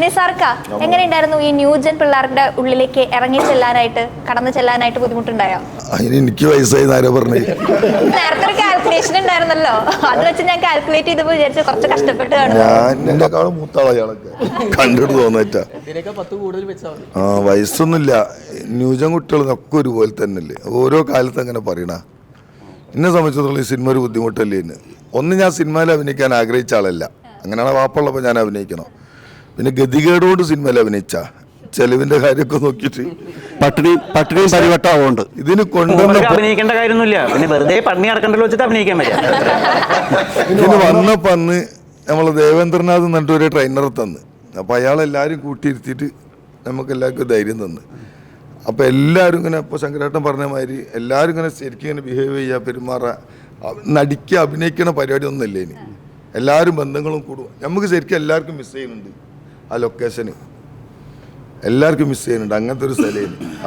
നിസാർക്ക എങ്ങനെയുണ്ടായിരുന്നു ഈ ന്യൂജൻ പിള്ളേരുടെ ഉള്ളിലേക്ക് ഇറങ്ങി ചെല്ലാനായിട്ട് കടന്നു ചെല്ലാനായിട്ട് ബുദ്ധിമുട്ടുണ്ടായോ? അതിന് എനിക്ക് വയസ്സായി ആരോ പറഞ്ഞു. നേരത്തെ ഒരു കാൽക്കുലേഷൻ ഉണ്ടായിരുന്നല്ലോ, അത് വെച്ച് ഞാൻ കാൽക്കുലേറ്റ് ചെയ്തപ്പോൾ വിചാരിച്ചു കുറച്ച് കഷ്ടപ്പെട്ട് കാണും. ഞാൻ എന്നെക്കാളും മൂത്താളാ ഇയാളൊക്കെ കണ്ടിട്ട് തോന്നേറ്റാ. വയസ്സൊന്നുമില്ല, ന്യൂജൻ കുട്ടികളൊക്കെ ഒരുപോലെ തന്നെയല്ലേ, ഓരോ കാലത്ത് അങ്ങനെ പറയണ. എന്നെ സംബന്ധിച്ചിടത്തോളം ഈ സിനിമ ഒരു ബുദ്ധിമുട്ടല്ലേ. ഒന്ന് ഞാൻ സിനിമയിൽ അഭിനയിക്കാൻ ആഗ്രഹിച്ച ആളല്ല, അങ്ങനെയാണ് വാപ്പുള്ളപ്പോൾ ഞാൻ അഭിനയിക്കണം. പിന്നെ ഗതികേടുകൊണ്ട് സിനിമയിൽ അഭിനയിച്ച ചെലവിന്റെ കാര്യമൊക്കെ നോക്കിയിട്ട് പട്ടിണി പരിവട്ടമുണ്ട്. ഇതിന് കൊണ്ടുവന്ന അഭിനയിക്കേണ്ട കാര്യമൊന്നുമില്ല, പിന്നെ വെറുതെ പട്ടിണി അടക്കണ്ടല്ലോ വെച്ചിട്ട് അഭിനയിക്കാൻ പറ്റും. ഇതിന് വന്നപ്പോൾ അന്ന് നമ്മൾ ദേവേന്ദ്രനാഥ് എന്നിട്ട് ഒരു ട്രെയിനറെ തന്ന്. അപ്പോൾ അയാളെല്ലാവരും കൂട്ടിയിരുത്തിയിട്ട് നമുക്ക് എല്ലാവർക്കും ധൈര്യം തന്ന്. അപ്പോൾ എല്ലാവരും ഇങ്ങനെ ഇപ്പോൾ ശങ്കരേട്ടൻ പറഞ്ഞ മാതിരി എല്ലാവരും ഇങ്ങനെ ശരിക്കും ഇങ്ങനെ ബിഹേവ് ചെയ്യുക, പെരുമാറുക, നടിക്കുക, അഭിനയിക്കണ പരിപാടി ഒന്നുമില്ല ഇനി. എല്ലാവരും ബന്ധങ്ങളും കൂടും. നമുക്ക് ശരിക്കും എല്ലാവർക്കും മിസ് ചെയ്യുന്നുണ്ട് ആ ലൊക്കേഷന്, എല്ലാവർക്കും മിസ് ചെയ്യുന്നുണ്ട് അങ്ങനത്തെ ഒരു സ്ഥലം.